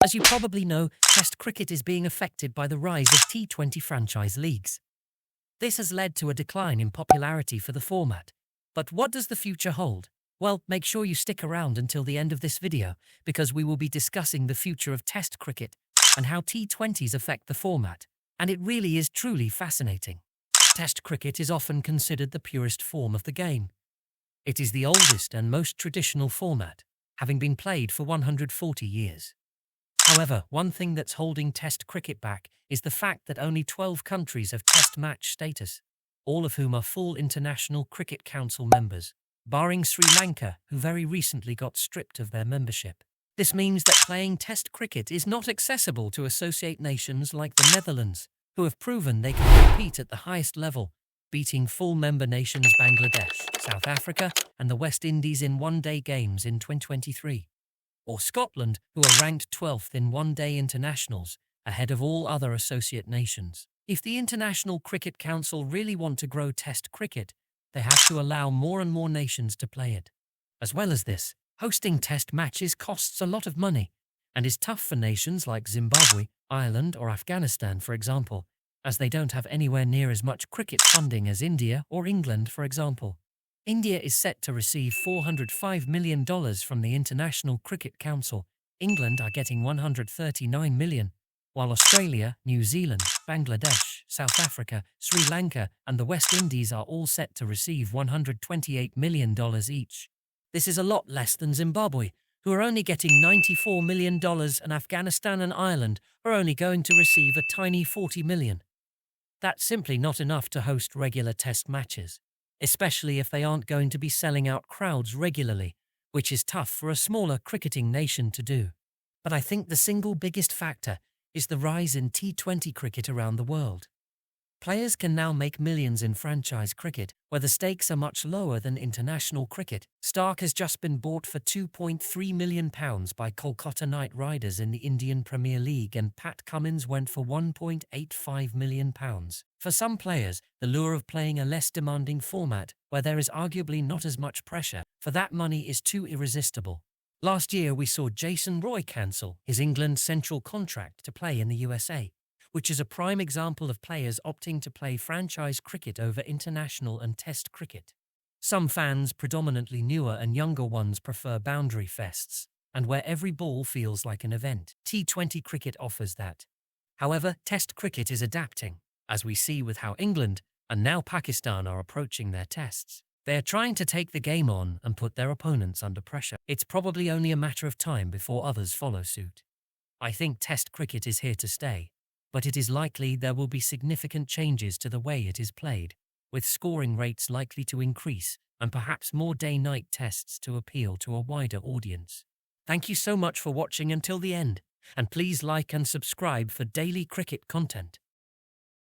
As you probably know, Test cricket is being affected by the rise of T20 franchise leagues. This has led to a decline in popularity for the format. But what does the future hold? Well, make sure you stick around until the end of this video, because we will be discussing the future of Test cricket and how T20s affect the format. And it really is truly fascinating. Test cricket is often considered the purest form of the game. It is the oldest and most traditional format, having been played for 140 years. However, one thing that's holding Test cricket back is the fact that only 12 countries have Test match status, all of whom are full International Cricket Council members, barring Sri Lanka, who very recently got stripped of their membership. This means that playing Test cricket is not accessible to associate nations like the Netherlands, who have proven they can compete at the highest level, beating full member nations Bangladesh, South Africa, and the West Indies in one-day games in 2023. Or Scotland, who are ranked 12th in one-day internationals, ahead of all other associate nations. If the International Cricket Council really want to grow Test cricket, they have to allow more and more nations to play it. As well as this, hosting Test matches costs a lot of money, and is tough for nations like Zimbabwe, Ireland or Afghanistan, for example, as they don't have anywhere near as much cricket funding as India or England, for example. India is set to receive $405 million from the International Cricket Council. England are getting $139 million, while Australia, New Zealand, Bangladesh, South Africa, Sri Lanka, and the West Indies are all set to receive $128 million each. This is a lot less than Zimbabwe, who are only getting $94 million, and Afghanistan and Ireland are only going to receive a tiny $40 million. That's simply not enough to host regular Test matches, especially if they aren't going to be selling out crowds regularly, which is tough for a smaller cricketing nation to do. But I think the single biggest factor is the rise in T20 cricket around the world. Players can now make millions in franchise cricket, where the stakes are much lower than international cricket. Stark has just been bought for £2.3 million by Kolkata Knight Riders in the Indian Premier League, and Pat Cummins went for £1.85 million. For some players, the lure of playing a less demanding format, where there is arguably not as much pressure, for that money is too irresistible. Last year we saw Jason Roy cancel his England Central contract to play in the USA, which is a prime example of players opting to play franchise cricket over international and Test cricket. Some fans, predominantly newer and younger ones, prefer boundary fests, and where every ball feels like an event. T20 cricket offers that. However, Test cricket is adapting, as we see with how England and now Pakistan are approaching their tests. They are trying to take the game on and put their opponents under pressure. It's probably only a matter of time before others follow suit. I think Test cricket is here to stay, but it is likely there will be significant changes to the way it is played, with scoring rates likely to increase and perhaps more day-night tests to appeal to a wider audience. Thank you so much for watching until the end, and please like and subscribe for daily cricket content.